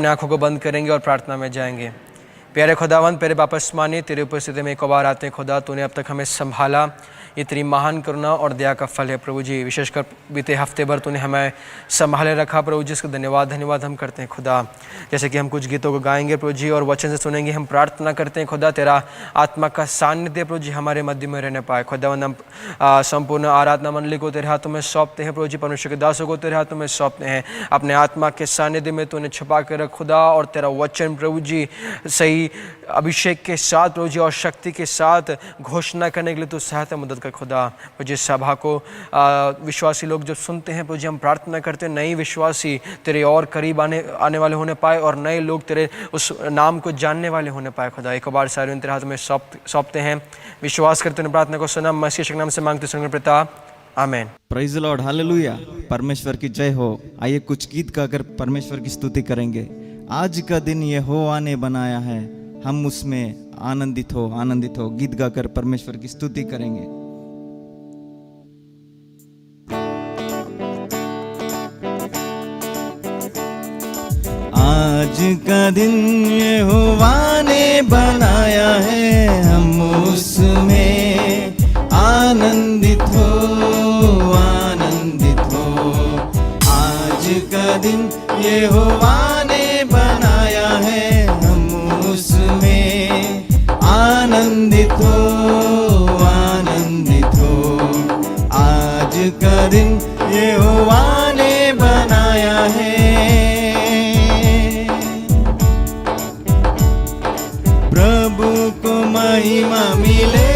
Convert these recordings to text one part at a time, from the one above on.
आंखों को बंद करेंगे और प्रार्थना में जाएंगे। प्यारे खुदावंद, प्यारे वापस माने तेरे उपस्थिति में एक बार आते हैं खुदा। तूने अब तक हमें संभाला, ये तेरी महान करुणा और दया का फल है प्रभु जी। विशेषकर बीते हफ्ते भर तूने हमें संभाले रखा प्रभु जी, इसका धन्यवाद हम करते हैं खुदा। जैसे कि हम कुछ गीतों को गाएंगे प्रभु जी और वचन से सुनेंगे, हम प्रार्थना करते हैं खुदा तेरा आत्मा का सानिध्य प्रभु जी हमारे मध्य में रहने पाए। खुदावंद, हम संपूर्ण आराधना मंडली को तेरे हाथों में सौंपते हैं प्रभु जी, परमेश्वर के दासों को तेरे हाथों में सौंपते हैं। अपने आत्मा के सानिध्य में तूने छुपा कर रख खुदा, और तेरा वचन प्रभु जी सही अभिषेक के साथ प्रभु जी और शक्ति के साथ घोषणा करने के लिए तू सहायता मदद कर खुदा। मुझे सभा को विश्वासी लोग जब सुनते हैं प्रभु जी, हम प्रार्थना करते हैं नए विश्वासी तेरे और करीब आने वाले होने पाए, और नए लोग तेरे उस नाम को जानने वाले होने पाए खुदा। एक बार सारे तेरे हाथ में सौंपते हैं, विश्वास करते हैं प्रार्थना को सुना, मसीह के नाम से मांगते सुन पिता, आमीन। प्रेज द लॉर्ड, हालेलुया, परमेश्वर की जय हो। आइए कुछ गीत गाकर परमेश्वर की स्तुति करेंगे। आज का दिन यहोवा ने बनाया है, हम उसमें आनंदित हो। गीत गाकर परमेश्वर की स्तुति करेंगे। आज का दिन यहोवा ने बनाया है, हम उसमें आनंदित हो। आज का दिन यहोवा ने बनाया है, हम उसमें आनंदित हो। आज का दिन यहोवा ने बनाया है, प्रभु को महिमा मिले,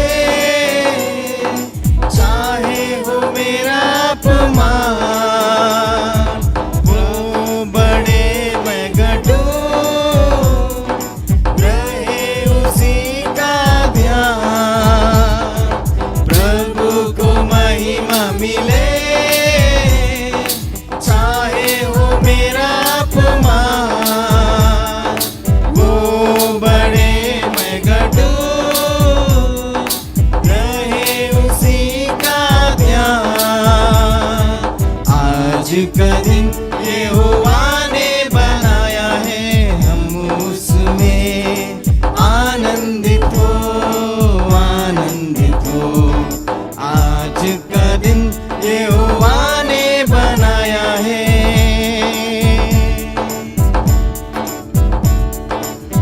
चाहे हो मेरा अपमान, वो बड़े मैं घटूं, रहे उसी का ध्यान। प्रभु को महिमा मिले, चाहे हो मेरा अपमान, वो बड़े मैं घटूं, रहे उसी का ध्यान। आज का दिन यहोवा ने बनाया है, हम उसमें आनंदित हो। आज का दिन यहोवा ने बनाया है,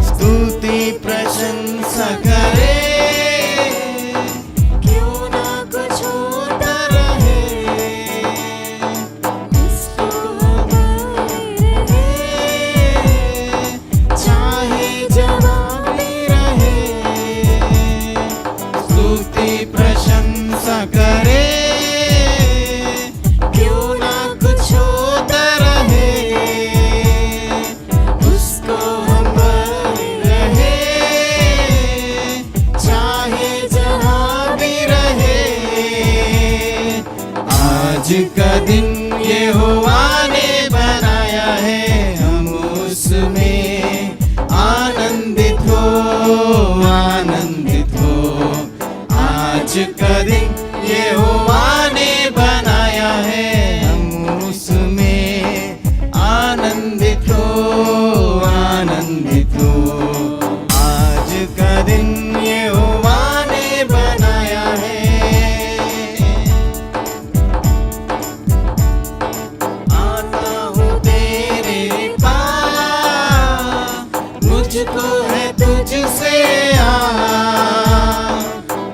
स्तुति प्रशंसा करे, क्यों ना कुछ होता रहे, इसको हमारे रहे, चाहे जवानी रहे। स्तुति प्रशंसा करे, क्यों ना कुछ होता रहे, उसको हमारे रहे, चाहे जहाँ भी रहे। आज का दिन यहोवा ने बनाया है, हम उसमें आनंदित हो। आज का दिन यहोवा ने बनाया है, हम उसमें आनंदित हो। आज का दिन यहोवा ने बनाया है, आता हूँ तेरे पास, मुझको है तुझसे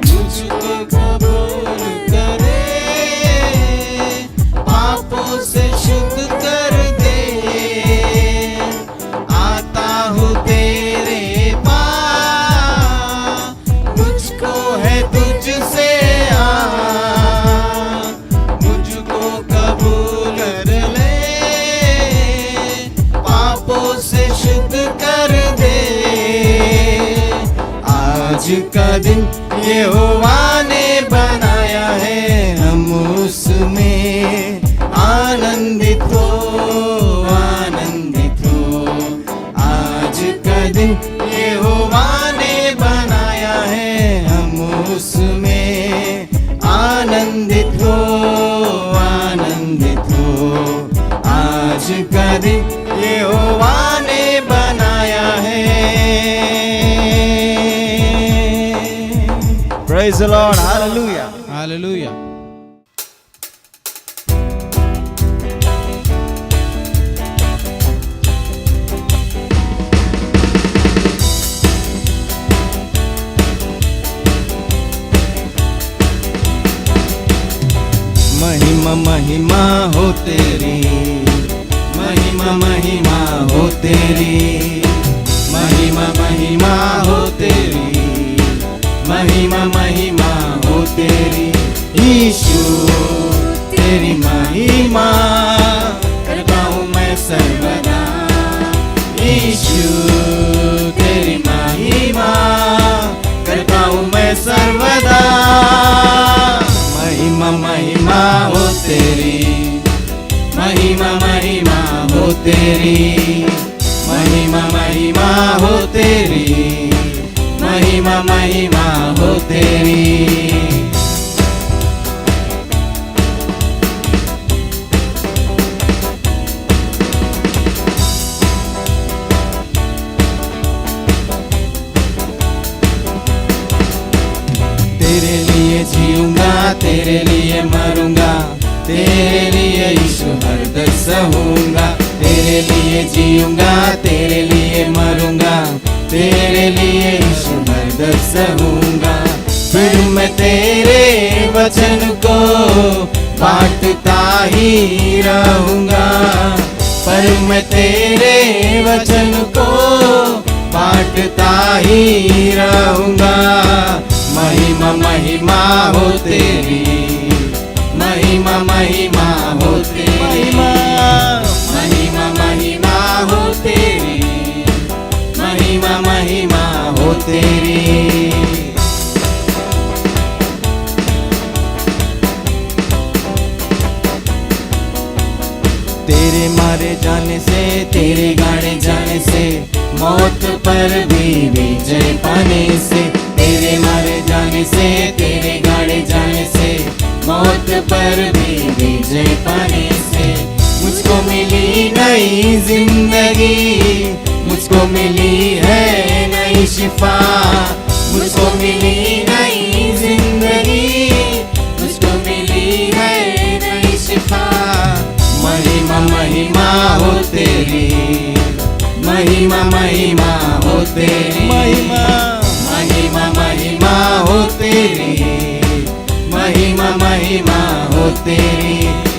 मुझको कबूल करे, पापों से शुद्ध कर दे। आता हूँ तेरे पास, मुझको है तुझसे मुझको कबूल कर ले, पापों से शुद्ध कर दे। आज का दिन यहोवा ने बनाया है, हम उसमें आनंदित हो। आज का दिन यहोवा ने बनाया है, हम उसमें आनंदित हो। आज का दिन यहोवा ने Praise the Lord. Hallelujah. Hallelujah. महिमा महिमा हो तेरी, महिमा महिमा हो तेरी, महिमा महिमा हो तेरी, महिमा महिमा हो तेरी। यीशु तेरी महिमा करता हूँ मैं सर्वदा। यीशु तेरी महिमा करता हूँ मैं सर्वदा। महिमा महिमा हो तेरी, महिमा महिमा हो तेरी, महिमा महिमा हो तेरी, महिमा महिमा हो तेरी। तेरे लिए जीऊंगा, तेरे लिए मरूंगा, तेरे लिए यीशु हरदम सहूंगा। तेरे लिए जीऊंगा, तेरे लिए मरूंगा, तेरे लिए यीशु हरदम सहूंगा। फिर मैं तेरे वचन को बांटता ही रहूंगा, पर मैं तेरे वचन को बांटता ही रहूंगा। महिमा महिमा हो तेरी, महिमा महिमा हो तेरी, महिमा महिमा हो तेरी, महिमा महिमा हो तेरी। तेरे मारे जाने से, तेरे गाड़े जाने से, मौत पर भी विजय पाने से। तेरे मारे जाने से, तेरे गाड़े जाने से, मौत पर भी विजय पाने से। मुझको मिली नई जिंदगी, मुझको मिली है नई शिफा, मुझको मिली नई जिंदगी, मुझको मिली है नई शिफा। महिमा महिमा हो तेरी, महिमा महिमा हो तेरी, महिमा महिमा महिमा हो तेरी, महिमा महिमा हो तेरी।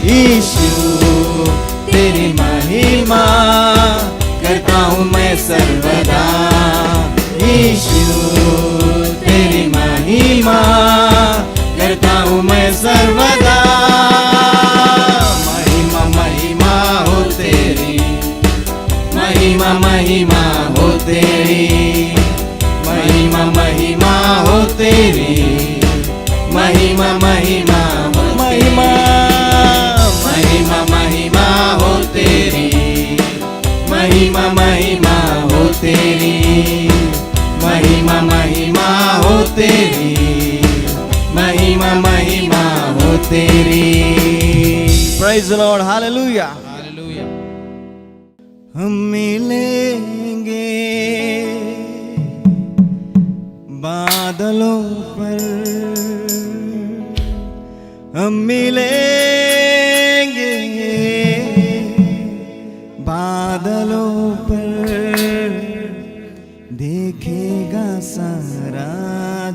यीशु तेरी महिमा करता हूँ मैं सर्वदा। यीशु तेरी महिमा करता हूँ मैं सर्वदा। महिमा महिमा हो तेरी, महिमा महिमा हो तेरी, महिमा महिमा हो तेरी, महिमा महिमा हो महिमा, महिमा महिमा हो तेरी, महिमा महिमा हो तेरी, महिमा महिमा हो तेरी, महिमा महिमा हो तेरी। Praise the Lord. Hallelujah. Hallelujah. हम मिलेंगे बादलों पर, हम मिलेंगे बादलों पर, देखेगा सारा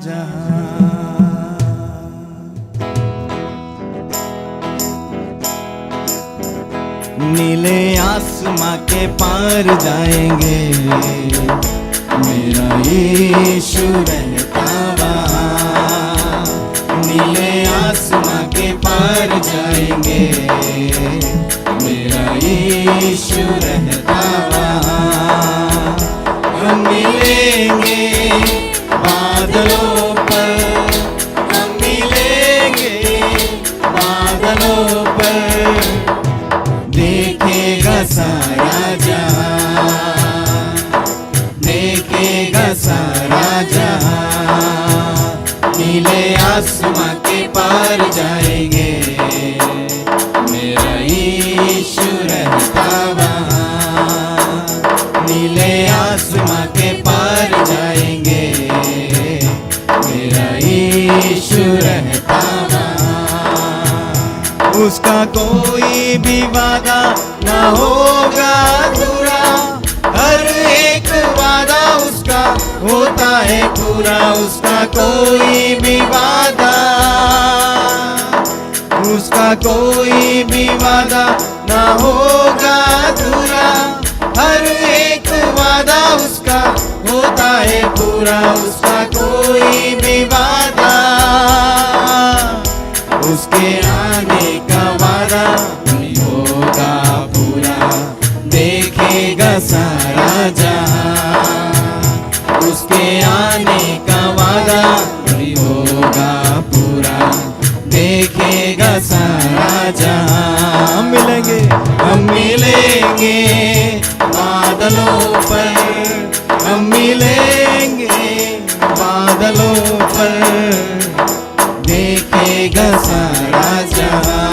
जहां। नीले आसमां के पार जाएंगे, मेरा यीशु रहता वहाँ। नीले आसमां के पार जाएंगे, मेरा यीशु रहता वहाँ। हम मिलेंगे बादलों पर, हम मिलेंगे बादलों पर, देखेगा सारा जहां, देखेगा सारा जहां। नीले आसमां के पार जाएंगे, मेरा यीशु रहता वहाँ। नीले आसमां के पार जाएंगे, मेरा यीशु यीशु रहता वहाँ। उसका कोई भी वादा ना होगा अधूरा, हर एक वादा उसका होता है पूरा। उसका कोई भी वादा, उसका कोई भी वादा ना होगा अधूरा, हर एक वादा उसका होता है पूरा। उसका कोई भी वादा, उसके आने का वादा नहीं होगा पूरा, देखेगा सारा जहां। उसके आने का वादा नहीं होगा पूरा, देखेगा सारा जहां। हम मिलेंगे बादलों पर, हम मिलेंगे बादलों पर, देखेगा सारा जहां,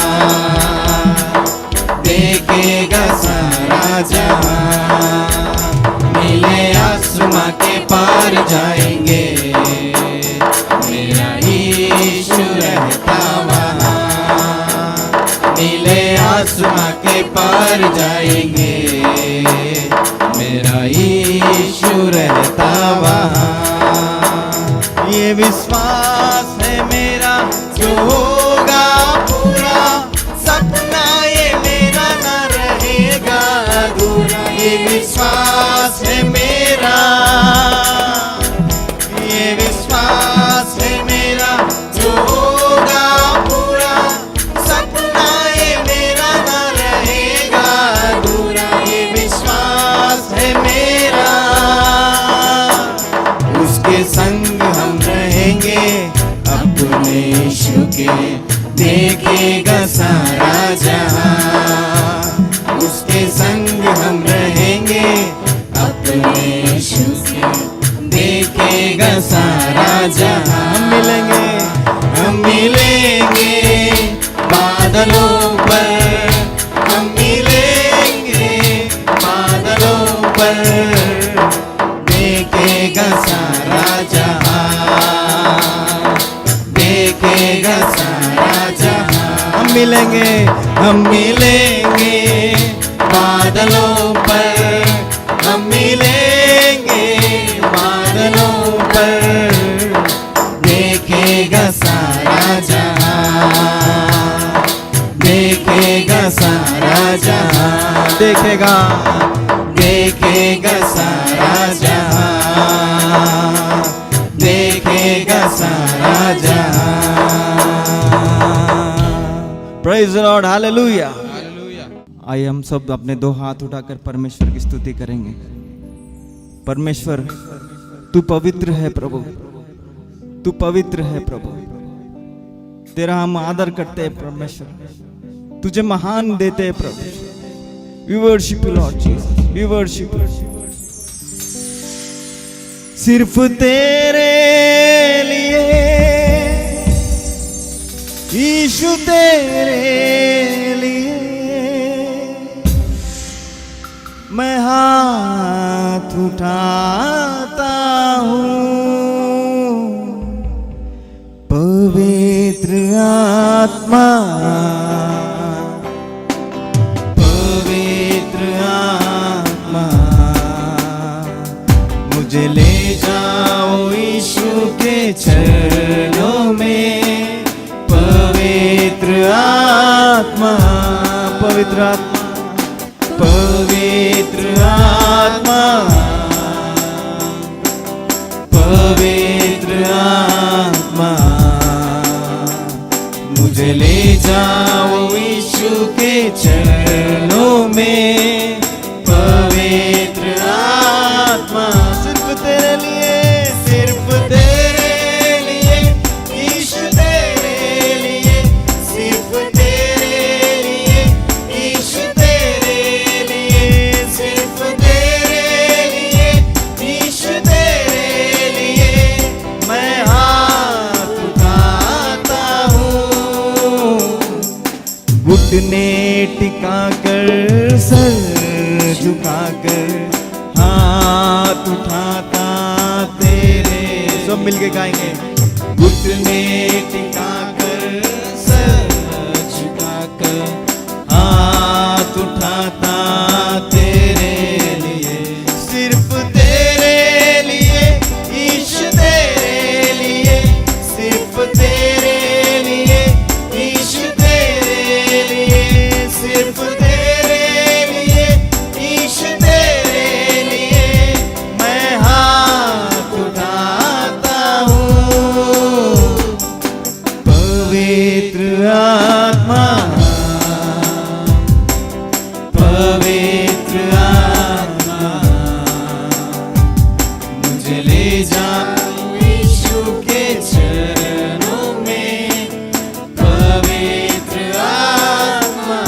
देखेगा सारा जहां। नीले आसमां के पार जाएंगे, मेरा यीशु रहता वहाँ। नीले आसमां के पार जाएंगे, मेरा यीशु रहता वहाँ। ये विश्वास है मेरा जो होगा पूरा, सपना ये मेरा ना रहेगा अधूरा। ये विश्वास है मेरा, ये विश्वास है मेरा जो होगा पूरा, सपना ये मेरा ना रहेगा अधूरा। ये विश्वास है मेरा, उसके संग हम रहेंगे अपने यीशु के, देखेगा सारा जहां। उसके संग हम रहेंगे अपने यीशु के, देखेगा सारा जहां। हम मिलेंगे बादलों पर, हम मिलेंगे बादलों पर, देखेगा सारा जहां, देखेगा सारा जहां। हम मिलेंगे बादलों पर, हम मिलेंगे बादलों पर, देखेगा सारा जहां, देखेगा सारा जहां। देखेगा सारा जहां, देखेगा सारा जहां। Praise the Lord, hallelujah. आइए हम सब अपने दो हाथ उठाकर परमेश्वर की स्तुति करेंगे। परमेश्वर तू पवित्र है प्रभु, तू पवित्र है प्रभु। तेरा हम आदर करते हैं परमेश्वर, तुझे महान देते हैं प्रभु। We worship you Lord Jesus, we worship you। सिर्फ तेरे लिए यीशु, तेरे लिए मैं हाथ उठाता हूँ। पवित्र आत्मा, पवित्र आत्मा, मुझे ले जाओ यीशु के चरणों में। पवित्र आत्मा, पवित्र आत्मा, पवित्र आत्मा, पवित्र आत्मा, मुझे ले जाओ यीशु के चरणों में। पवित्र आत्मा, सिर्फ तेरे लिए, सिर्फ तेरे लिए यीशु, तेरे लिए, सिर्फ तेरे लिए यीशु, तेरे लिए, सिर्फ तेरे लिए यीशु, तेरे लिए मैं हाथ उठाता हूँ। घुटने टिकाकर, सर झुकाकर, हाथ उठाता तेरे। सब मिलके गाएंगे। घुटने टिकाकर सर झुकाकर हाथ उठाता तेरे लिए, सिर्फ तेरे लिए ईश तेरे लिए, सिर्फ तेरे लिए ईश तेरे लिए, सिर्फ तेरे लिए ईश तेरे लिए मैं हाथ उठाता हूँ। पवित्र आत्मा, पवित्र आत्मा मुझे ले जा यीशु के चरणों में, पवित्र आत्मा।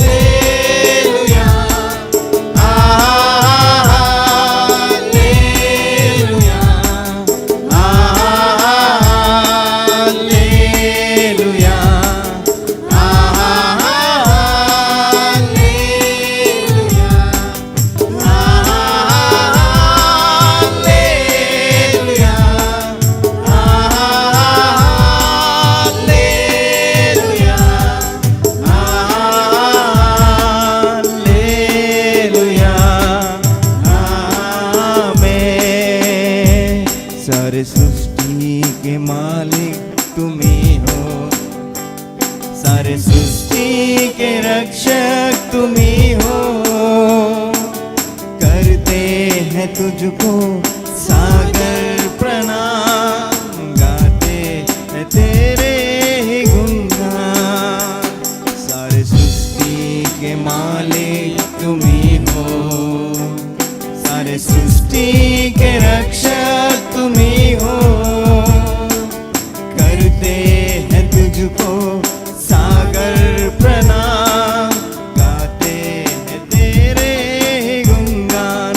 हालेलुया, हालेलुया, हालेलुया, सारे सृष्टि के मालिक तुम ही हो, सारे सृष्टि के रक्षक तुम ही हो, करते हैं तुझको सागर प्रणाम, गाते हैं तेरे ही गुणगान। सारे सृष्टि के मालिक तुम ही हो, सारे सृष्टि के रक्षक तुम ही हो, करते हैं तुझको सागर प्रणाम, गाते हैं तेरे ही गुणगान।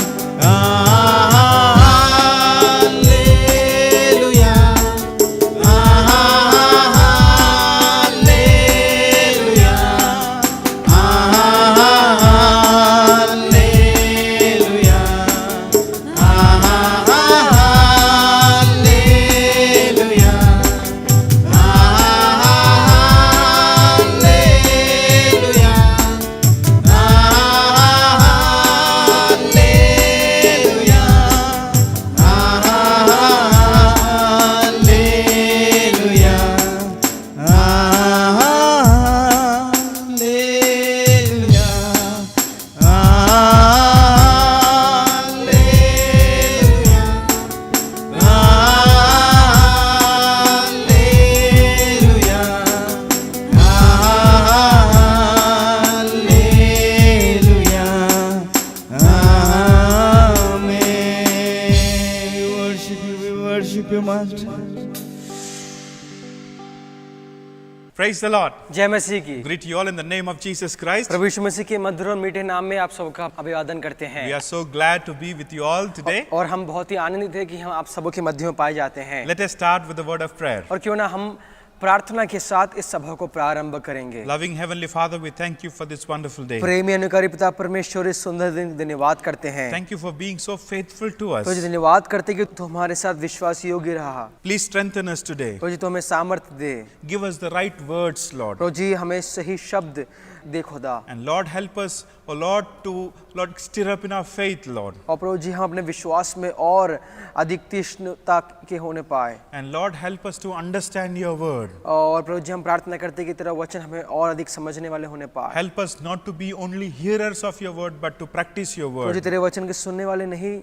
Hallelujah, hallelujah, hallelujah, hallelujah, hallelujah, hallelujah, hallelujah, hallelujah, hallelujah, hallelujah, hallelujah, amen. We worship you, Master. Praise the Lord. जय मसीह की। Greet you all in the name of Jesus Christ. प्रभु यीशु मसीह के मधुर और मीठे नाम में आप सबका अभिवादन करते We हैं are so glad to be with you all today. और हम बहुत ही आनंदित हैं कि हम आप सबों के मध्य में पाए जाते हैं। Let us start with the word of prayer. और क्यों ना हम प्रार्थना के साथ इस सभा को प्रारंभ करेंगे। Loving Heavenly Father, we thank you for this wonderful day. प्रेमी अनुकारी पिता परमेश्वर इस सुंदर दिन धन्यवाद करते हैं। Thank you for being so faithful to तो जी us. धन्यवाद करते कि तू हमारे साथ विश्वास योग्य रहा। Please strengthen us today. तो जी तो हमें सामर्थ्य दे। Give us the right words, Lord. तो जी हमें सही शब्द दे खुदा। And Lord, help us, oh Lord, to Lord stir up in our faith, Lord. और प्रभु जी हम अपने विश्वास में और अधिक तीक्ष्णता के होने पाए। And Lord, help us to understand your word. और प्रभु जी हम प्रार्थना करते कि तेरा वचन हमें और अधिक समझने वाले होने पाए। Help us not to be only hearers of your word, but to practice your Prabhu ji word. तेरे वचन के सुनने वाले नहीं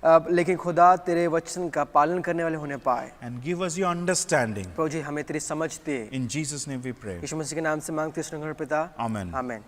लेकिन खुदा तेरे वचन का पालन करने वाले होने पाए। And give us your understanding. प्रभु जी हमें तेरी समझ दे। In Jesus' name we pray. यीशु मसीह के नाम से मांगते हैं पिता। Amen. आमीन।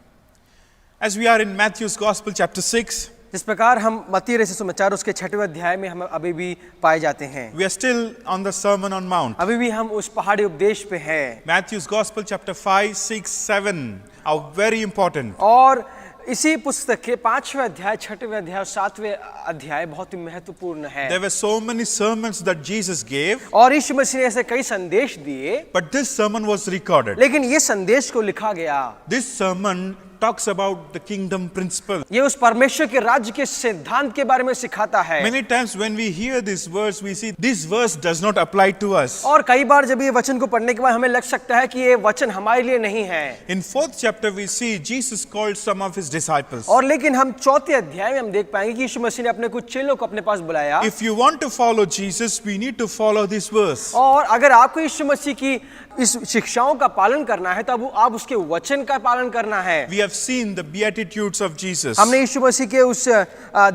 As we are in Matthew's Gospel, chapter 6, जिस प्रकार हम मत्ती रचित सुसमाचार उसके 6वें अध्याय में हम अभी भी पाए जाते हैं। we are still on the Sermon on Mount. अभी भी हम उस पहाड़ी उपदेश पे हैं। Matthew's Gospel, chapter 5, 6, 7 are very important. और इसी पुस्तक के 5वें अध्याय, 6वें अध्याय और 7वें अध्याय बहुत ही महत्वपूर्ण है। There were so many sermons that Jesus gave, और यीशु मसीह ने ऐसे कई संदेश दिए, but this sermon was recorded. लेकिन ये संदेश को लिखा गया। This sermon talks about the kingdom principle. ये उस परमेश्वर के राज्य के सिद्धांत के बारे में सिखाता है। Many times when we hear this verse, we see this verse does not apply to us. और कई बार जब ये वचन को पढ़ने के बाद हमें लग सकता है कि ये वचन हमारे लिए नहीं है। In 4th chapter, we see Jesus called some of his disciples. और लेकिन हम 4th अध्याय में हम देख पाएंगे कि यीशु मसीह ने अपने कुछ चेलों को अपने पास बुलाया। If you want to follow Jesus, we need to follow this verse. और अगर आपको यीशु मसीह की इस शिक्षाओं का पालन करना है तब आप उसके वचन का पालन करना है। We have seen the beatitudes of Jesus. हमने यीशु मसीह के उस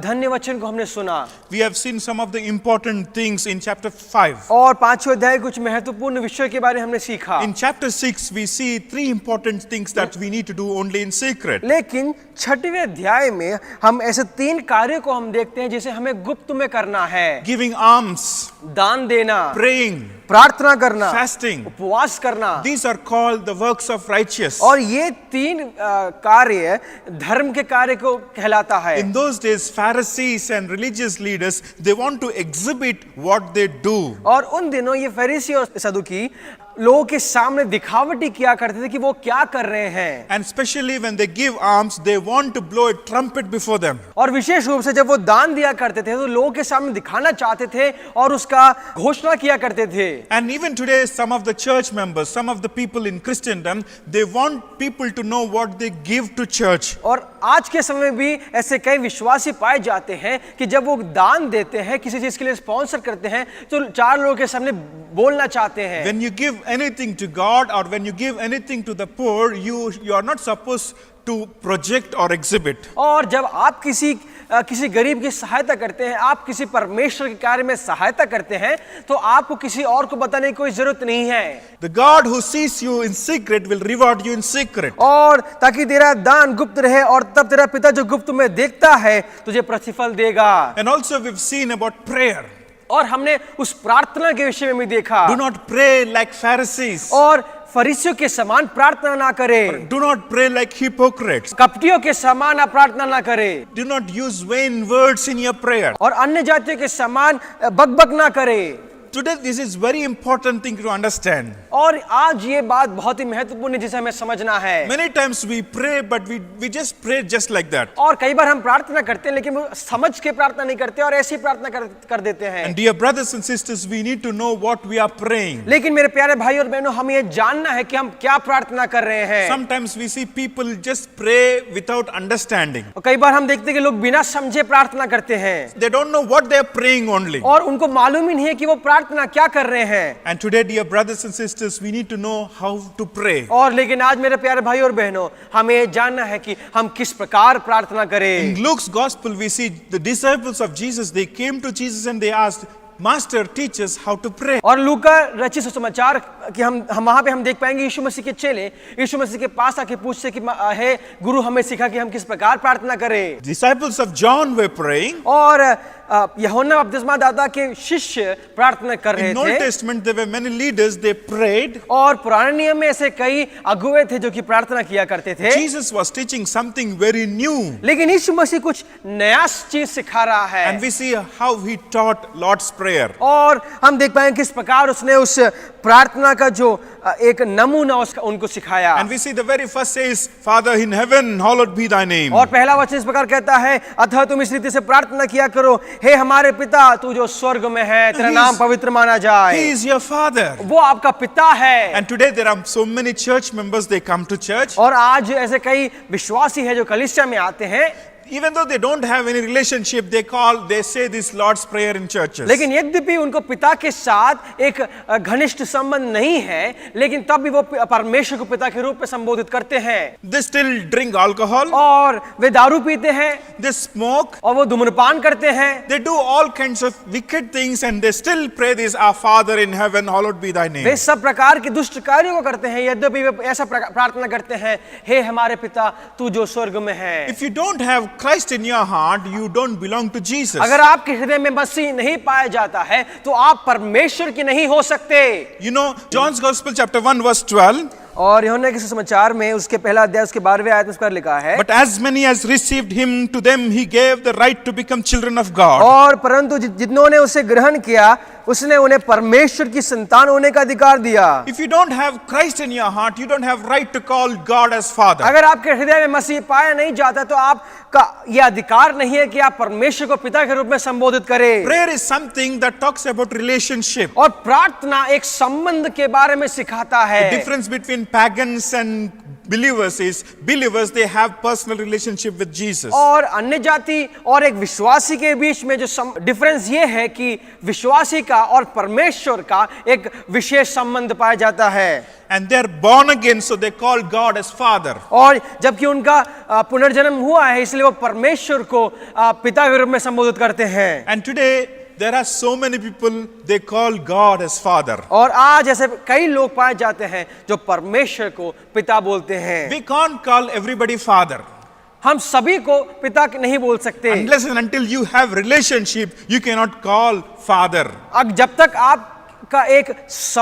धन्य वचन को हमने सुना। We have seen some of the important things in chapter 5. और 5वें अध्याय कुछ महत्वपूर्ण विषयों के बारे में हमने सीखा। In chapter 6, we see 3 important things that we need to do only in secret. लेकिन 6वें अध्याय में हम ऐसे 3 कार्यों को हम देखते हैं जिसे हमें गुप्त में करना है। Giving alms, दान देना, praying, प्रार्थना करना, fasting. उपवास करना। These are called the works of righteous. और ये 3 कार्य धर्म के कार्य को कहलाता है। In those days, Pharisees and religious leaders, they want to exhibit what they do. और उन दिनों ये फरीसी और सदुकी लोगों के सामने दिखावटी किया करते थे कि वो क्या कर रहे हैं। And especially when they give alms, they want to blow a trumpet before them. और विशेष रूप से जब वो दान दिया करते थे तो लोगों के सामने दिखाना चाहते थे और उसका घोषणा किया करते थे। And even today, some of the church members, some of the people in Christendom, they want people to know what they give to church. और आज के समय में भी ऐसे कई विश्वासी पाए जाते हैं कि जब वो दान देते हैं, किसी चीज के लिए स्पॉन्सर करते हैं, तो 4 लोगों के सामने बोलना चाहते हैं। When you give anything to God or when you give anything to the poor, you are not supposed to project or exhibit. और जब आप किसी गरीब की सहायता करते हैं, आप किसी परमेश्वर के कार्य में सहायता करते हैं, तो आपको किसी और को बताने की कोई जरूरत नहीं है। The God who sees you in secret will reward you in secret. और ताकि तेरा दान गुप्त रहे और तब तेरा पिता जो गुप्त में देखता है तुझे प्रतिफल देगा। And also we've seen about prayer. और हमने उस प्रार्थना के विषय में भी देखा। Do not pray like Pharisees. और फरीसियों के समान प्रार्थना ना करे। Do not pray like hypocrites. कपटियों के समान आप प्रार्थना ना करे। Do not use vain words in your prayer. और अन्य जातियों के समान बकबक ना करे। Today this is very important thing to understand. और आज ये बात बहुत ही महत्वपूर्ण है जिसे हमें समझना है। Many times we pray but we just pray just like that. और कई बार हम प्रार्थना करते हैं लेकिन वो समझ के प्रार्थना नहीं करते और ऐसी प्रार्थना कर देते हैं। And dear brothers and sisters, we need to know what we are praying. लेकिन मेरे प्यारे भाई और बहनों, हमें ये जानना है कि हम क्या प्रार्थना कर रहे हैं। Sometimes we see people just pray without understanding. और कई बार हम देखते हैं कि लोग बिना समझे प्रार्थना करते हैं। They don't know what they are praying only. और उनको मालूम ही नहीं है कि वो प्रार्थना क्या कर रहे हैं। And today, dear brothers and sisters, we need to know how to pray. और लेकिन आज मेरे प्यारे भाई और बहनों, हमें जानना है कि हम किस प्रकार प्रार्थना करें। In Luke's gospel, we see the disciples of Jesus, they came to Jesus and they asked, Master, teach us how to pray. और लूका रचित सुसमाचार कि हम वहां पे हम देख पाएंगे यीशु मसीह के चेले यीशु मसीह के पास आके पूछते कि हे गुरु, हमें सिखा कि हम किस प्रकार प्रार्थना करें। Disciples of John were praying. और यूहन्ना बपतिस्मा दाता के शिष्य प्रार्थना कर रहे In Old थे। Testament, there were many leaders, they prayed. और पुराने नियम में ऐसे कई अगुवे थे जो कि प्रार्थना किया करते थे। Jesus was teaching something very new. लेकिन यीशु मसीह कुछ नया चीज सिखा रहा है। And we see how he taught Lord's Prayer. और हम देख पाएंगे किस प्रकार उसने उस प्रार्थना का जो एक नमूना उनको सिखाया। And we see the very first says, Father in heaven, hallowed be thy name. और पहला वचन इस प्रकार कहता है, अतः तुम इस रीति से प्रार्थना किया करो, हे हमारे पिता तू जो स्वर्ग में है, तेरा नाम पवित्र माना जाए। He is your father. वो आपका पिता है। And today there are so many church members, they come to church. और आज ऐसे कई विश्वासी हैं जो कलीसिया में आते हैं, Even though they don't have any relationship, they say this Lord's Prayer in churches. लेकिन यद्यपि उनको पिता के साथ एक घनिष्ठ संबंध नहीं है, लेकिन तब भी वो परमेश्वर को पिता के रूप में संबोधित करते हैं। They still drink alcohol. और वे दारू पीते हैं। They smoke. और वो धूम्रपान करते हैं। They do all kinds of wicked things and they still pray this, Our Father in heaven, hallowed be thy name. वे सब प्रकार के दुष्ट कार्यों को करते हैं, यद्यपि वे ऐसा प्रार्थना करते हैं, हे हमारे पिता तू जो स्वर्ग में है। If you don't have Christ in your heart, you don't belong to Jesus. अगर आपके हृदय में मसीह नहीं पाया जाता है तो आप परमेश्वर के नहीं हो सकते। You know, John's Gospel chapter 1 verse 12. और यूहन्ना के सुसमाचार में उसके पहला अध्याय उसके 12वें आयत में इस पर लिखा है, But as many as received him, to them he gave the right to become children of God. और परंतु जिन्होंने उसे ग्रहण किया उसने उन्हें परमेश्वर की संतान होने का अधिकार दिया। If you don't have Christ in your heart, you don't have right to call God as Father. अगर आपके हृदय में मसीह पाया नहीं जाता तो आपका यह अधिकार नहीं है कि आप परमेश्वर को पिता के रूप में संबोधित करें। Prayer is something that talks about relationship. और प्रार्थना एक संबंध के बारे में सिखाता है। The difference between pagans and believers is believers they have personal relationship with Jesus. और अन्य जाति और एक विश्वासी के बीच में जो डिफरेंस ये है कि विश्वासी का और परमेश्वर का एक विशेष संबंध पाया जाता है। And they are born again, so they call God as Father. और जबकि उनका पुनर्जन्म हुआ है इसलिए वो परमेश्वर को पिता के रूप में संबोधित करते हैं। And today there are so many people they call God as Father. और आज ऐसे कई लोग पाए जाते हैं जो परमेश्वर को पिता बोलते हैं। We can't call everybody Father. हम सभी को पिता नहीं बोल सकते। Unless and until you have relationship, you cannot call Father. अब जब तक आप का एक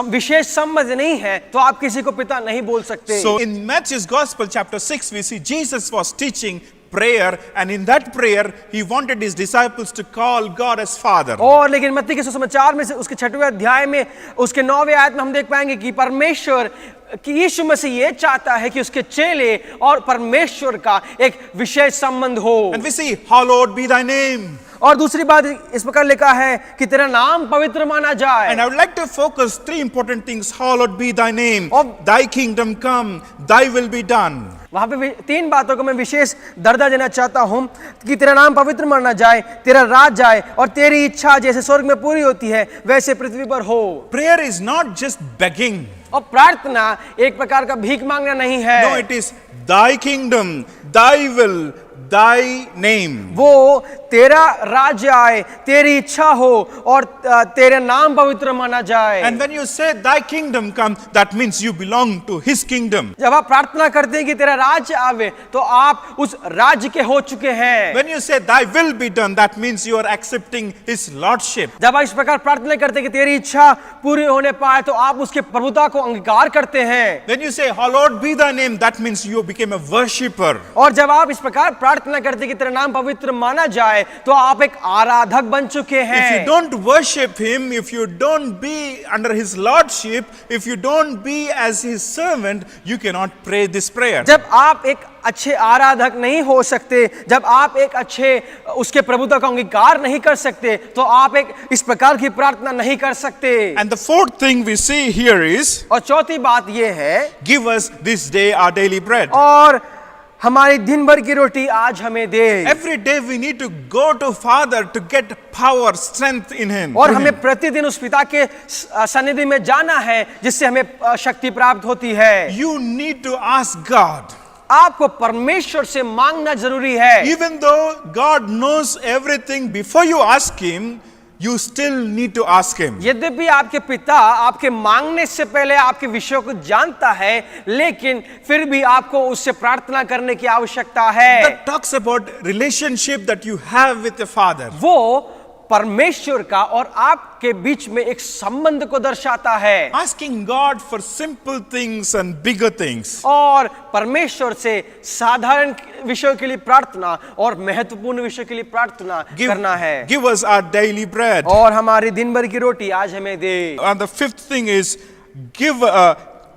विशेष संबंध नहीं है तो आप किसी को पिता नहीं बोल सकते। So in Matthew's Gospel chapter 6 we see Jesus was teaching prayer, and in that prayer he wanted his disciples to call God as Father. और लेकिन मत्ती के सुसमाचार में से उसके 6वें अध्याय में उसके 9वें आयत में हम देख पाएंगे कि परमेश्वर कि यीशु मसीह ये चाहता है कि उसके चेले और परमेश्वर का एक विशेष संबंध हो। And we see, hallowed be thy name. और दूसरी बात इस प्रकार लिखा है कि तेरा नाम पवित्र माना जाए। And I would like to focus three important things. Hallowed be thy name. और Thy kingdom come. Thy will be done. वहां पे तीन बातों को मैं विशेष दर्जा देना चाहता हूं कि तेरा नाम पवित्र माना जाए, तेरा राज आए और तेरी इच्छा जैसे स्वर्ग में पूरी होती है वैसे पृथ्वी पर हो। Prayer is not just begging. और प्रार्थना एक प्रकार का भीख मांगना नहीं है। No, it is thy kingdom, thy will, thy name. वो तेरा राज्य आए, तेरी इच्छा हो और तेरे नाम पवित्र माना जाए। And when you say thy kingdom come, that means you belong to his kingdom. जब आप प्रार्थना करते हैं कि तेरा राज्य आवे तो आप उस राज्य के हो चुके हैं। When you say thy will be done, that means you are accepting his lordship. जब आप इस प्रकार प्रार्थना करते हैं कि तेरी इच्छा पूरी होने पाए तो आप उसके प्रभुता को अंगीकार करते हैं। When you say hallowed be thy name, that means you became a worshipper. और जब आप इस प्रकार प्रार्थना करते हैं कि तेरा नाम पवित्र माना जाए तो आप एक आराधक बन चुके हैं। If you don't worship him, if you don't be under his lordship, if you don't be as his servant, you cannot pray this prayer. जब आप एक अच्छे आराधक नहीं हो सकते, जब आप एक अच्छे उसके प्रभुता का अंगीकार नहीं कर सकते तो आप एक इस प्रकार की प्रार्थना नहीं कर सकते। And the fourth thing we see here is, और चौथी बात ये है, give us this day our daily bread. और हमारी दिन भर की रोटी आज हमें दे। Every day we need to go to Father to get power, strength in him. और हमें प्रतिदिन उस पिता के सन्निधि में जाना है जिससे हमें शक्ति प्राप्त होती है। You need to ask God. आपको परमेश्वर से मांगना जरूरी है। Even though God knows everything before you ask him, you still need to ask him. यद्यपि आपके पिता आपके मांगने से पहले आपके विषयों को जानता है लेकिन फिर भी आपको उससे प्रार्थना करने की आवश्यकता है। That talks about relationship that you have with the Father. वो परमेश्वर का और आपके बीच में एक संबंध को दर्शाता है। Asking God for simple things and bigger things. और परमेश्वर से साधारण विषयों के लिए प्रार्थना और महत्वपूर्ण विषयों के लिए प्रार्थना करना है। Give us our daily bread. और हमारी दिन भर की रोटी आज हमें दे। And the fifth thing is, give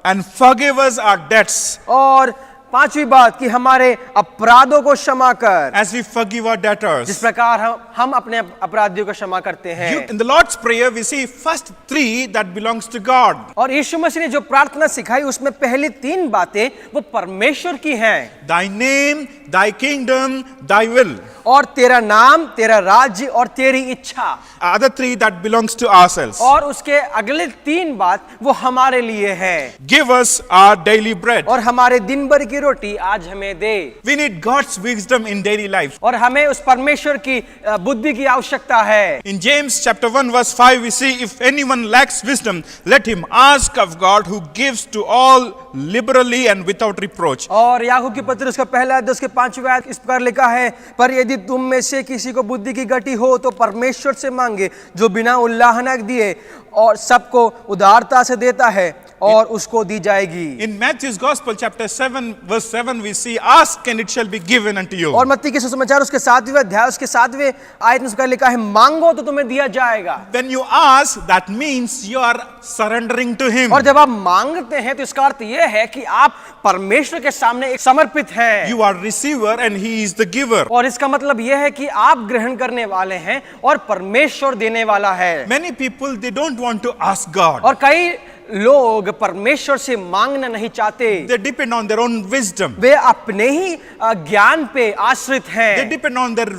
and forgive us our debts. और पांचवी बात कि हमारे अपराधों को क्षमा कर, As we forgive our debtors. जिस प्रकार हम अपने अपराधियों को क्षमा करते हैं। In the Lord's Prayer, we see first three that belongs to God. और यीशु मसीह ने जो प्रार्थना सिखाई उसमें पहली तीन बातें वो परमेश्वर की हैं। Thy name, thy kingdom, thy will. और तेरा नाम, तेरा राज्य और तेरी इच्छा। Other three that belongs to ourselves. और उसके अगले तीन बात वो हमारे लिए है। Give us our daily bread. और हमारे दिन भर की रोटी आज हमें दे। We need God's wisdom in daily life. और हमें उस परमेश्वर की बुद्धि की आवश्यकता है। In James chapter 1 verse 5 we see, if anyone lacks wisdom, let him ask of God who gives to all liberally and without reproach. और याकूब की पत्री उसका पहला अध्याय उसके 5वें आयत इस प्रकार लिखा है, पर यदि तुम में से किसी को बुद्धि की घटी हो तो परमेश्वर से मांगे जो बिना उल्लाहना दिए और सबको उदारता से देता है और उसको दी जाएगी। In Matthew's Gospel, chapter 7, verse 7, we see, ask and it shall be given unto you. और मत्ती के सुसमाचार उसके 7वें अध्याय उसके 7वें आयत में उसका लिखा है, मांगो तो तुम्हें दिया जाएगा। When you ask, that means you are surrendering to Him. और जब आप मांगते हैं तो इसका अर्थ यह है कि आप परमेश्वर के सामने एक समर्पित हैं। You are receiver and He is the giver. और इसका मतलब यह है कि आप ग्रहण करने वाले हैं और परमेश्वर देने वाला है। Many people, they don't want to ask God. और कई लोग परमेश्वर से मांगना नहीं चाहते। They depend on their own wisdom. वे अपने ही ज्ञान पे आश्रित They हैं। depend on their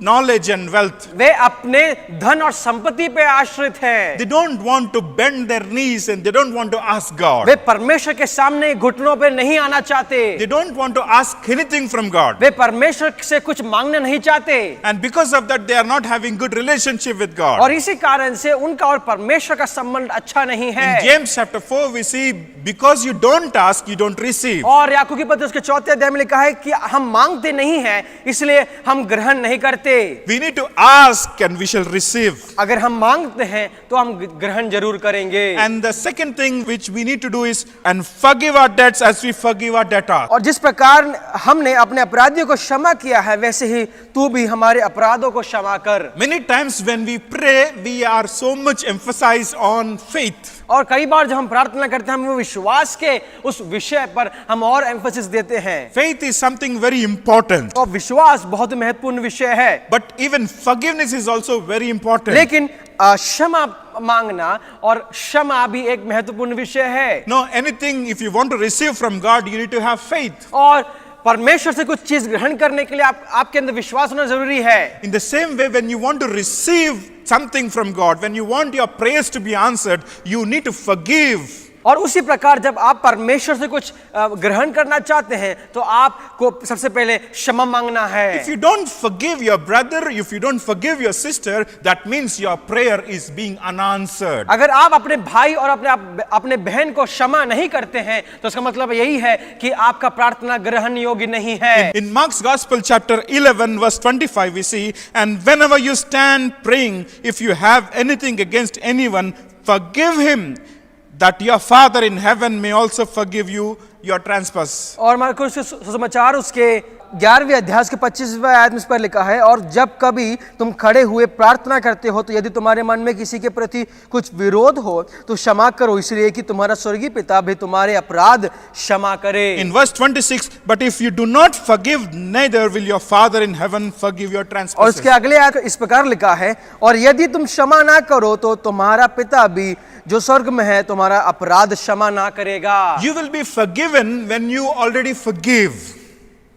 knowledge and wealth. वे अपने धन और संपत्ति पे आश्रित हैं। They don't want to bend their knees and they don't want to ask God. वे परमेश्वर के सामने घुटनों पे नहीं आना चाहते। They don't want to ask anything from God. वे परमेश्वर से कुछ मांगना नहीं चाहते। And because of that, they are not having good relationship with God. और इसी कारण से उनका और परमेश्वर का संबंध अच्छा नहीं है। In James chapter 4, we see, because you don't ask, you don't receive. और याकूब की पत्री उसके 4 अध्याय में लिखा है कि हम मांगते नहीं हैं, इसलिए हम ग्रहण नहीं करते। We need to ask and we shall receive. अगर हम मांगते हैं तो हम ग्रहण जरूर करेंगे। And the second thing which we need to do is, and forgive our debts as we forgive our debtors. और जिस प्रकार हमने अपने अपराधियों को क्षमा किया है, वैसे ही तू भी हमारे अपराधों को क्षमा कर। Many times when we pray, we are so much emphasized on faith. और कई बार जब हम प्रार्थना करते हैं, हम विश्वास के उस विषय पर हम और एम्फेसिस देते हैं। Faith is something very important. और विश्वास बहुत महत्वपूर्ण विषय है। But even forgiveness is also very important. लेकिन क्षमा मांगना और क्षमा भी एक महत्वपूर्ण विषय है। No, anything, if you want to receive from God, you need to have faith. और परमेश्वर से कुछ चीज ग्रहण करने के लिए आपके अंदर विश्वास होना जरूरी है। In the same way, when you want to receive something from God, when you want your prayers to be answered, you need to forgive. और उसी प्रकार जब आप परमेश्वर से कुछ ग्रहण करना चाहते हैं तो आपको सबसे पहले क्षमा मांगना है। If you don't forgive your brother, if you don't forgive your sister, that means your prayer is being unanswered. अगर आप अपने भाई और अपने बहन को क्षमा नहीं करते हैं तो इसका मतलब यही है कि आपका प्रार्थना ग्रहण योग्य नहीं है। In Mark's Gospel, chapter 11, verse 25, we see, and whenever you stand praying, if you have anything against anyone, forgive him, that your Father in heaven may also forgive you your trespass. और मार्कुस के सुसमाचार उसके 11वें अध्याय के 25वें आयत में इस पर लिखा है, और जब कभी तुम खड़े हुए प्रार्थना करते हो तो यदि तुम्हारे मन में किसी के प्रति कुछ विरोध हो तो क्षमा करो, इसलिए कि तुम्हारा स्वर्गीय पिता भी तुम्हारे अपराध क्षमा करे। In verse 26, but if you do not forgive, neither will your Father in heaven forgive your और trespasses. उसके अगले आयत इस प्रकार लिखा है, और यदि तुम क्षमा ना करो तो तुम्हारा पिता भी जो स्वर्ग में है तुम्हारा अपराध क्षमा ना करेगा। You will be forgiven when you already forgive.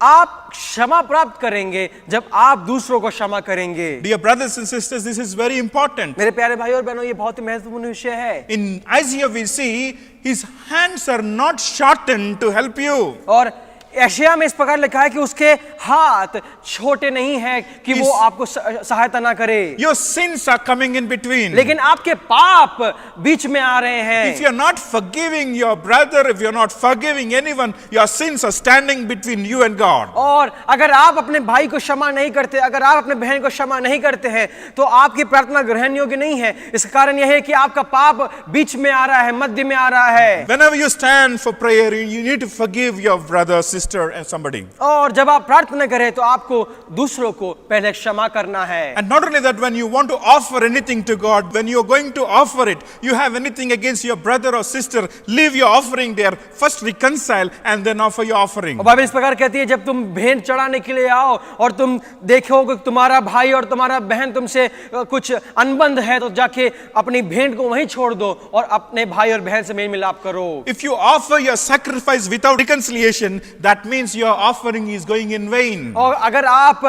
आप क्षमा प्राप्त करेंगे जब आप दूसरों को क्षमा करेंगे। Dear brothers and sisters, this is very important. मेरे प्यारे भाई और बहनों, ये बहुत ही महत्वपूर्ण विषय है। In Isaiah we see his hands are not shortened to help you. और यशायाह में इस प्रकार लिखा है कि उसके हाथ छोटे नहीं हैं कि वो आपको सहायता ना करे। Your sins are coming in between. लेकिन आपके पाप बीच में आ रहे हैं। If you're not forgiving your brother, if you're not forgiving anyone, your sins are standing between you and God. और अगर आप अपने भाई को क्षमा नहीं करते, अगर आप अपने बहन को क्षमा नहीं करते हैं तो आपकी प्रार्थना ग्रहण योग्य नहीं है। इसका कारण यह है कि आपका पाप बीच में आ रहा है, मध्य में आ रहा है। Whenever you stand for prayer, you need to forgive your brother, sister, and somebody. और जब आप प्रार्थना करें तो आपको दूसरों को पहले क्षमा करना है। And not only that, when you want to offer anything to God, when you're going to offer it, you have anything against your brother or sister, leave your offering there, first reconcile and then offer your offering. और Bible इस प्रकार कहती है, जब तुम भेंट चढ़ाने के लिए आओ और तुम देखो कि तुम्हारा भाई और तुम्हारा बहन तुमसे कुछ अनबंध है तो जाके अपनी भेंट को वहीं छोड़ दो और अपने भाई और बहन से मेल मिलाप करो। If you offer your sacrifice without reconciliation, that means your offering is going in vain. और अगर आप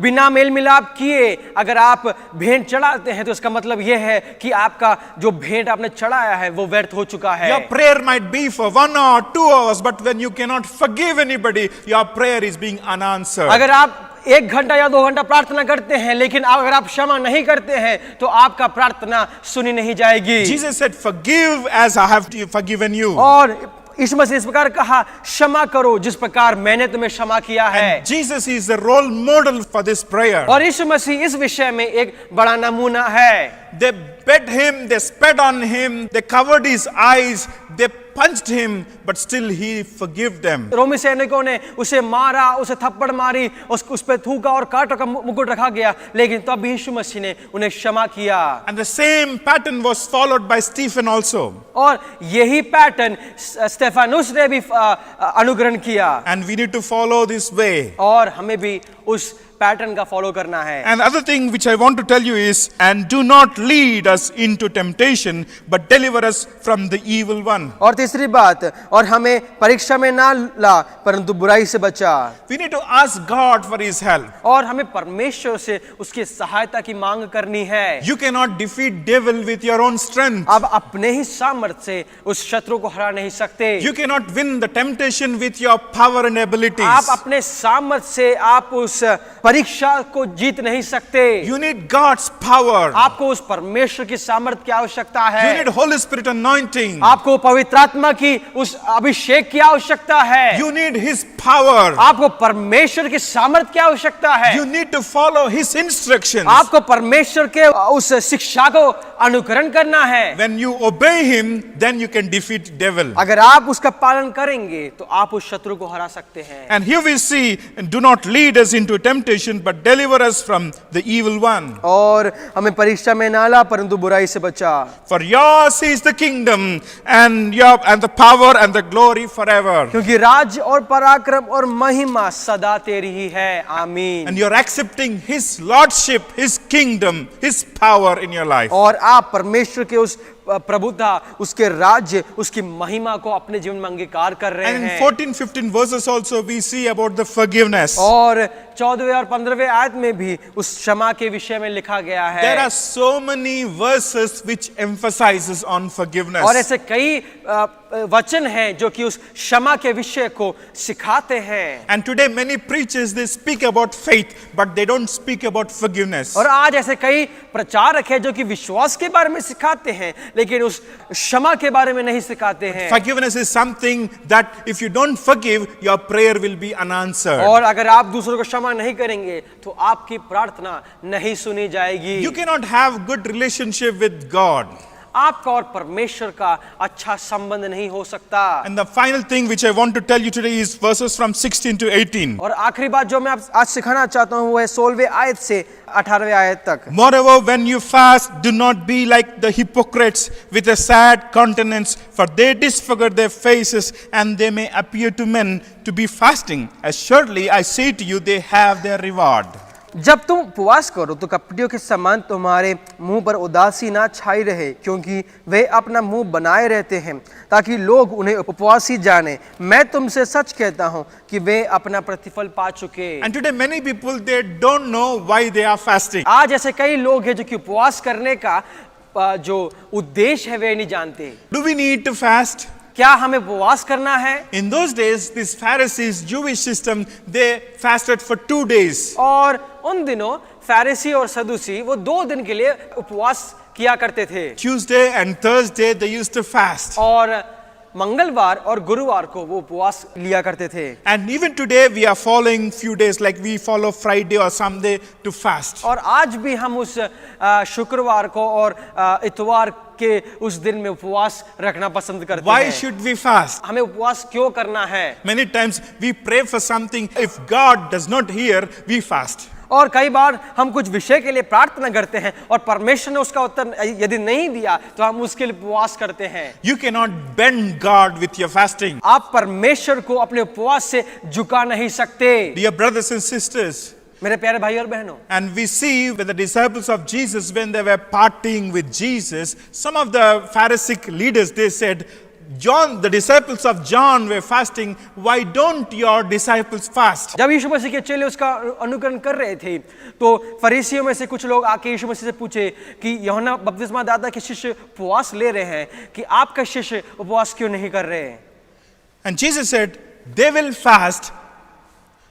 बिना मेल मिलाप किए अगर आप भेंट चढ़ाते हैं तो इसका मतलब यह है कि आपका जो भेंट आपने चढ़ाया है वो व्यर्थ हो चुका है। Your prayer might be for 1 or 2 hours, but when you cannot forgive anybody, your prayer is being unanswered. अगर आप 1 घंटा या 2 घंटा प्रार्थना करते हैं लेकिन अगर आप क्षमा नहीं करते हैं तो आपका प्रार्थना सुनी नहीं जाएगी। Jesus said, forgive as I have forgiven you. और यीशु मसीह इस प्रकार कहा, क्षमा करो जिस प्रकार मैंने तुम्हें क्षमा किया है। Jesus is the role model for this prayer. और यीशु मसीह इस विषय में एक बड़ा नमूना है। They beat him, they spat on him, they covered his eyes, they punched him, but still he forgave them. रोमी सैनिकों ने उसे मारा, उसे थप्पड़ मारी, उस पे थूका और कांटों का मुकुट रखा गया, लेकिन तब भी यीशु मसीह ने उन्हें क्षमा किया। And the same pattern was followed by Stephen also. और यही पैटर्न स्टेफानुस ने भी अनुकरण किया। And we need to follow this way. और हमें भी उस पैटर्न का फॉलो करना है। And other thing which I want to tell you is, and do not lead us into temptation, but deliver us from the evil one. और तीसरी बात, और हमें परीक्षा में ना ला परंतु बुराई से बचा। We need to ask God for His help. और हमें परमेश्वर से उसकी सहायता की मांग करनी है। You cannot defeat devil with your own strength. आप अपने ही सामर्थ्य से उस शत्रु को हरा नहीं सकते। You cannot win the temptation with your power and abilities. आप अपने सामर्थ्य से आप उस परीक्षा को जीत नहीं सकते। You need God's power. आपको उस परमेश्वर की सामर्थ्य की आवश्यकता है। You need Holy Spirit anointing. आपको पवित्र आत्मा की उस अभिषेक की आवश्यकता है। You need His power. आपको परमेश्वर की सामर्थ्य की आवश्यकता है। You need to follow His instructions. आपको परमेश्वर के उस शिक्षा को अनुकरण करना है। When you obey Him, then you can defeat devil. अगर आप उसका पालन करेंगे तो आप उस शत्रु को हरा सकते हैं। And here we see, do not lead us into temptation, but deliver us from the evil one. और हमें परीक्षा में ना ला परंतु बुराई से बचा। For yours is the kingdom and the power and the glory forever. क्योंकि राज्य और पराक्रम और महिमा सदा तेरी ही है। आमीन। And you're accepting His lordship, His kingdom, His power in your life. और आप परमेश्वर के उस प्रभुता, उसके राज्य, उसकी महिमा को अपने जीवन में अंगीकार कर रहे And in हैं। 14-15 verses also we see about the forgiveness. और 14वें और 15वें आयत में भी उस क्षमा के विषय में लिखा गया है। There are so many verses which emphasizes on forgiveness. और ऐसे कई वचन हैं जो कि उस क्षमा के विषय को सिखाते हैं। And today many preachers they speak about faith but they don't speak about forgiveness. और आज ऐसे कई प्रचारक हैं जो कि विश्वास के बारे में सिखाते हैं लेकिन उस क्षमा के बारे में नहीं सिखाते हैं। Forgiveness is something that if you don't forgive, your prayer will be unanswered. और अगर आप दूसरों को क्षमा नहीं करेंगे तो आपकी प्रार्थना नहीं सुनी जाएगी। You cannot have good relationship with God. आपका और परमेश्वर का अच्छा संबंध नहीं हो सकता। And the final thing which I want to tell you today is verses from 16 to 18. और आखिरी बात जो मैं आज सिखाना चाहता हूँ वो है 16वें आयत से 18वें आयत तक। Moreover, when you fast, do not be like the hypocrites with a sad countenance, for they disfigure their faces, and they may appear to men to be fasting. Assuredly, I say to you, they have their reward. जब तुम उपवास करो तो कपटियों के समान तुम्हारे मुंह पर उदासी ना छाई रहे, क्योंकि वे अपना मुंह बनाए रहते हैं ताकि लोग उन्हें उपवासी जाने। मैं तुमसे सच कहता हूं कि वे अपना प्रतिफल पा चुके। And today many people, they don't know why they are fasting. आज ऐसे कई लोग हैं जो कि उपवास करने का जो उद्देश्य है वे नहीं जानते। Do we need to fast? क्या हमें उपवास करना है? In those days, this Pharisees, Jewish system, they fasted for 2 days. और उन दिनों फैरिसी और सदूसी वो 2 दिन के लिए उपवास किया करते थे। Tuesday and Thursday, they used to fast. और मंगलवार और गुरुवार को वो उपवास लिया करते थे। And even today, we are following few days, like we follow Friday or Sunday to fast. और आज भी हम उस शुक्रवार को और इतवार के उस दिन में उपवास रखना पसंद करते Why हैं। should we fast? हमें उपवास क्यों करना है? Many times we pray for something. If God does not hear, we fast. और कई बार हम कुछ विषय के लिए प्रार्थना करते हैं और परमेश्वर ने उसका उत्तर यदि नहीं दिया तो हम उसके लिए उपवास करते हैं। You cannot bend God with your fasting. आप परमेश्वर को अपने उपवास से झुका नहीं सकते। Dear brothers and sisters, मेरे प्यारे भाई और बहनों, and we see with the disciples of Jesus, when they were partying with Jesus, some of the Pharisaic leaders, they said, John, the disciples of John were fasting. Why don't your disciples fast? जब यीशु मसीह के चेले उसका अनुकरण कर रहे थे तो फरीसियों में से कुछ लोग आके यीशु मसीह से पूछे कि यूहन्ना बपतिस्मा दाता के शिष्य उपवास ले रहे हैं कि आपका शिष्य उपवास क्यों नहीं कर रहे? And Jesus said, they will fast.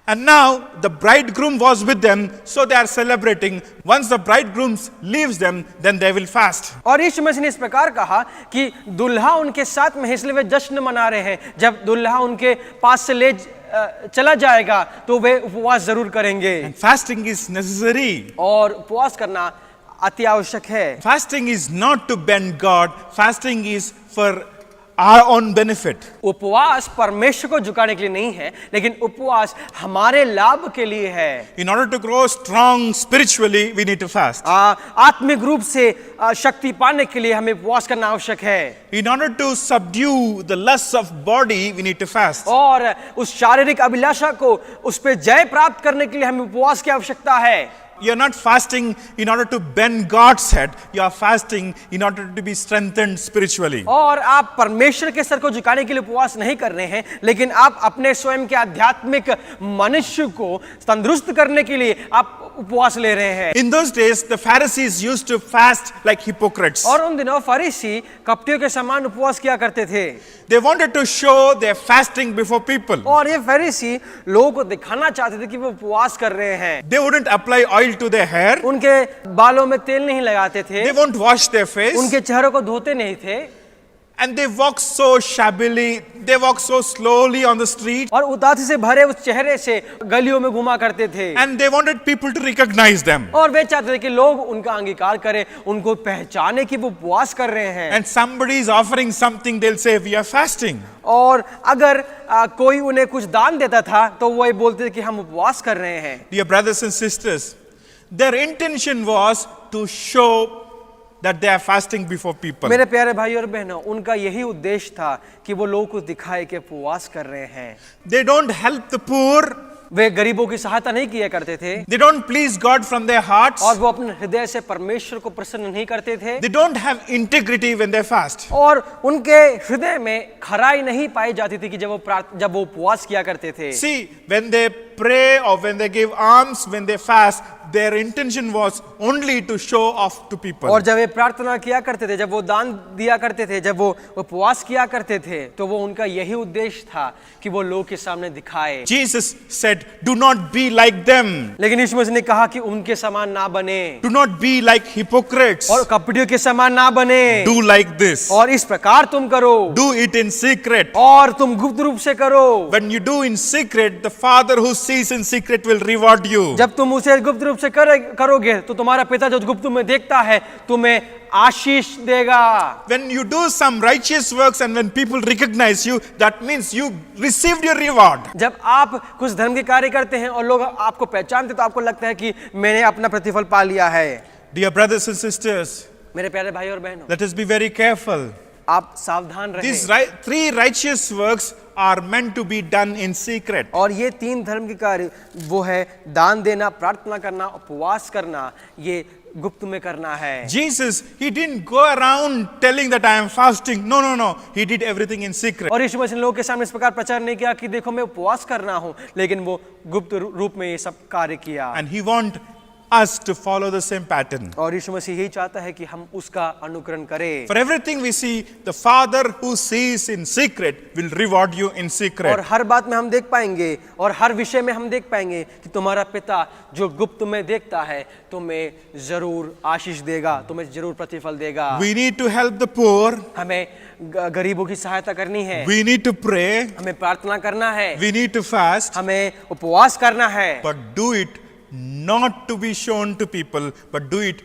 And now the bridegroom was with them, so they are celebrating. Once the bridegroom leaves them, then they will fast. और यीशु मसीह ने इस प्रकार कहा कि दुल्हा उनके साथ में है इसलिए वे जश्न मना रहे हैं। जब दुल्हा उनके पास से ले चला जाएगा तो वे उपवास जरूर करेंगे। And fasting is necessary. और उपवास करना अति आवश्यक है। Fasting is not to bend God. Fasting is for our own benefit. उपवास परमेश्वर को झुकाने के लिए नहीं है, लेकिन उपवास हमारे लाभ के लिए है। In order to grow strong spiritually, we need to fast. आत्मिक रूप से शक्ति पाने के लिए हमें उपवास करना आवश्यक है। In order to subdue the lusts of body, we need to fast. और उस शारीरिक अभिलाषा को उस पे जय प्राप्त करने के लिए हमें उपवास की आवश्यकता है। You're not fasting in order to bend God's head. You are fasting in order to be strengthened spiritually. और आप परमेश्वर के सर को झुकाने के लिए उपवास नहीं कर रहे हैं, लेकिन आप अपने स्वयं के आध्यात्मिक मनुष्य को तंदुरुस्त करने के लिए आप उपवास ले रहे हैं। In those days, the Pharisees used to fast like hypocrites. और उन दिनों फरीसी कपटियों के समान उपवास किया करते थे। They wanted to show their fasting before people. और ये फरीसी लोगों को दिखाना चाहते थे कि वो उपवास कर रहे हैं। They wouldn't apply oil to their hair. उनके बालों में तेल नहीं लगाते थे, They won't wash their face. उनके चेहरों को धोते नहीं थे, And they walk so shabbily. They walk so slowly on the street. और उदासी से भरे उस चेहरे से गलियों में घुमा करते थे। And they wanted people to recognize them. और वे चाहते थे कि लोग उनका अंगीकार करें, उनको पहचाने कि वो उपवास कर रहे हैं। And somebody is offering something, they'll say, we are fasting. और अगर कोई उन्हें कुछ दान देता था तो वो ये बोलते थे कि हम उपवास कर रहे हैं। Dear brothers and sisters, their intention was to show that they are fasting before people. मेरे प्यारे भाई और बहनों, उनका यही उद्देश्य था कि वो लोगों को दिखाए कि उपवास कर रहे हैं। They don't help the poor. वे गरीबों की सहायता नहीं किया करते थे, They don't please God from their hearts. और वो अपने हृदय से परमेश्वर को प्रसन्न नहीं करते थे, They don't have integrity when they fast. और उनके हृदय में खराई नहीं पाई जाती थी कि जब वो उपवास किया करते थे। See, when they pray or when they give alms, when they fast, their intention was only to show off to people. और जब वे प्रार्थना किया करते थे, जब वो दान दिया करते थे, जब वो उपवास किया करते थे, तो वो उनका यही उद्देश्य था कि वो लोग के सामने दिखाए। Jesus said, do not be like them. लेकिन यीशु मसीह ने कहा कि उनके समान ना बने, Do not be like hypocrites. और कपटियों के समान ना बने, Do like this. और इस प्रकार तुम करो, Do it in secret. और तुम गुप्त रूप से करो। When you do in secret, the Father who sees in secret will reward you. जब तुम उसे गुप्त रूप से करोगे तो तुम्हारा पिता जो गुप्त में देखता है तुम्हें आशीष देगा। When you do some righteous works and when people recognize you, that means you received your reward. जब आप कुछ धर्म के कार्य करते हैं और लोग आपको पहचानते तो आपको लगता है कि मैंने अपना प्रतिफल पा लिया है। Dear brothers and sisters, मेरे प्यारे भाई और बहनों, let us be very careful. आप सावधान रहें। These three righteous works are meant to be done in secret. और ये तीन धर्म के कार्य वो है दान देना, प्रार्थना करना, उपवास करना, ये गुप्त में करना है। Jesus, he didn't go around telling that I am fasting. No, no, no. He did everything in secret. और यीशु मसीह ने लोगों के सामने इस प्रकार प्रचार नहीं किया कि देखो मैं उपवास कर रहा हूँ, लेकिन वो गुप्त रूप में ये सब कार्य किया। And he want us to follow the same pattern. और यीशु मसीह यही चाहता है कि हम उसका अनुकरण करें। For everything we see, the Father who sees in secret will reward you in और secret. हर बात में हम देख पाएंगे और हर विषय में हम देख पाएंगे कि तुम्हारा पिता जो गुप्त में देखता है तुम्हें जरूर आशीष देगा, तुम्हें जरूर प्रतिफल देगा। We need to help the poor. हमें गरीबों की सहायता करनी है, We need to pray. हमें प्रार्थना करना है, We need to fast. हमें उपवास करना है, But do it not to be shown to people, but do it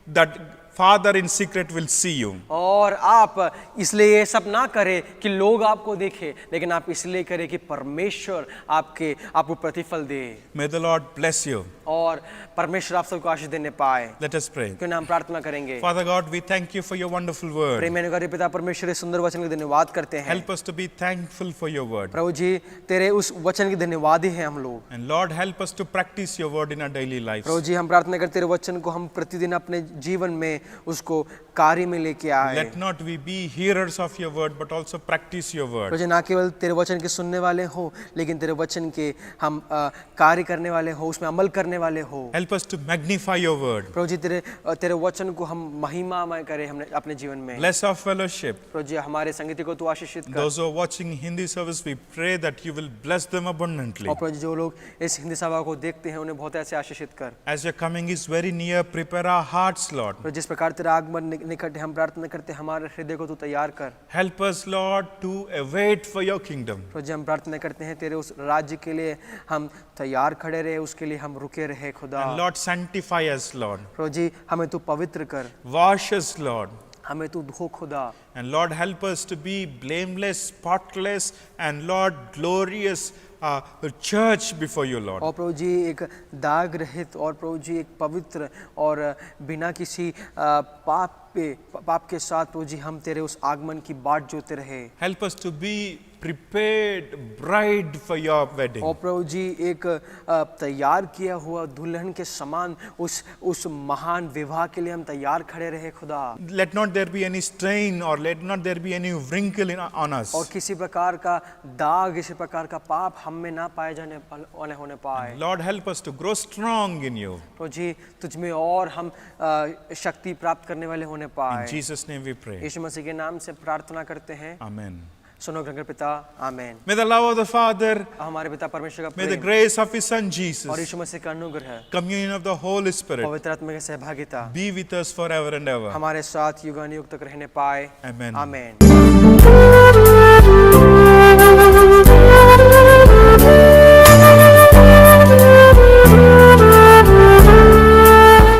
that Father in secret will see you. और आप इसलिए ये सब ना करें कि लोग आपको देखें, लेकिन आप इसलिए करें कि परमेश्वर आपको प्रतिफल दे। May the Lord bless you. और परमेश्वर आप सबको आशीष देने पाए। Let us pray. क्यों ना हम प्रार्थना करेंगे। Father God, we thank you for your wonderful word. प्रेम अनुग्रही पिता परमेश्वर इस सुंदर वचन के धन्यवाद करते हैं। Help us to be thankful for your word. प्रभु जी तेरे उस वचन के धन्यवादी हैं हम लोग। And Lord, help us to practice your word in our daily lives. प्रभु जी हम प्रार्थना करते तेरे वचन को हम प्रतिदिन अपने जीवन में उसको कार्य में लेके आए। Let not we be hearers of your word, but also practice your Prabhu word. जी ना केवल तेरे वचन के सुनने वाले हो, लेकिन तेरे वचन के हम कार्य करने वाले हो, उसमें अमल करने वाले हो। Help us to magnify your word. प्रभु जी तेरे वचन को हम महिमामय करें हमने अपने जीवन में। Bless our fellowship. प्रभु जी हमारे संगति को तू आशीषित कर। Those who are watching Hindi service, we pray that you will bless them abundantly. और प्रभु जी जो लोग इस हिंदी सभा को देखते हैं उन्हें बहुत ऐसे आशीषित कर। As your coming is very near, prepare our hearts, Lord. प्रभु जिस प्रकार तेरा आगमन निकट है हम प्रार्थना करते हमारे हृदय को तू तैयार कर। Help us, Lord, to await for your kingdom. प्रभु जी हम प्रार्थना करते हैं तेरे उस राज्य के लिए हम तैयार खड़े रहे, उसके लिए हम रुके रहे खुदा। And Lord, sanctify us, Lord. प्रभु जी हमें तू पवित्र कर, Wash us, Lord. हमें तू धो खुदा, And Lord, help us to be blameless, spotless, and Lord, glorious church before you, Lord. और प्रभु जी एक दाग रहित और प्रभु जी एक पवित्र और बिना किसी पाप के साथ प्रभु जी हम तेरे उस आगमन की बाट जोते रहे। Help us to be prepared bride for your wedding. और प्रभु जी एक तैयार किया हुआ दुल्हन के समान उस महान विवाह के लिए हम तैयार खड़े रहे खुदा। Let not there be any strain or let not there be any wrinkle on us. और किसी प्रकार का दाग, किसी प्रकार का पाप हम में ना पाए होने पाए। Lord, help us to grow strong in you. प्रभु जी तुझ में और हम शक्ति प्राप्त करने वाले होने In पाए। Jesus' name we pray. यीशु मसीह के नाम से प्रार्थना करते हैं। Amen. सुनो ग्रहण पिता, आमेन। May the love of the Father, हमारे पिता परमेश्वर का may the Prem grace of His Son और Jesus, यीशु मसीह का अनुग्रह, communion of the Holy Spirit पवित्र आत्मा की सहभागिता be with us forever and ever. हमारे साथ युगानुयुग तक रहने पाए। Amen. आमेन।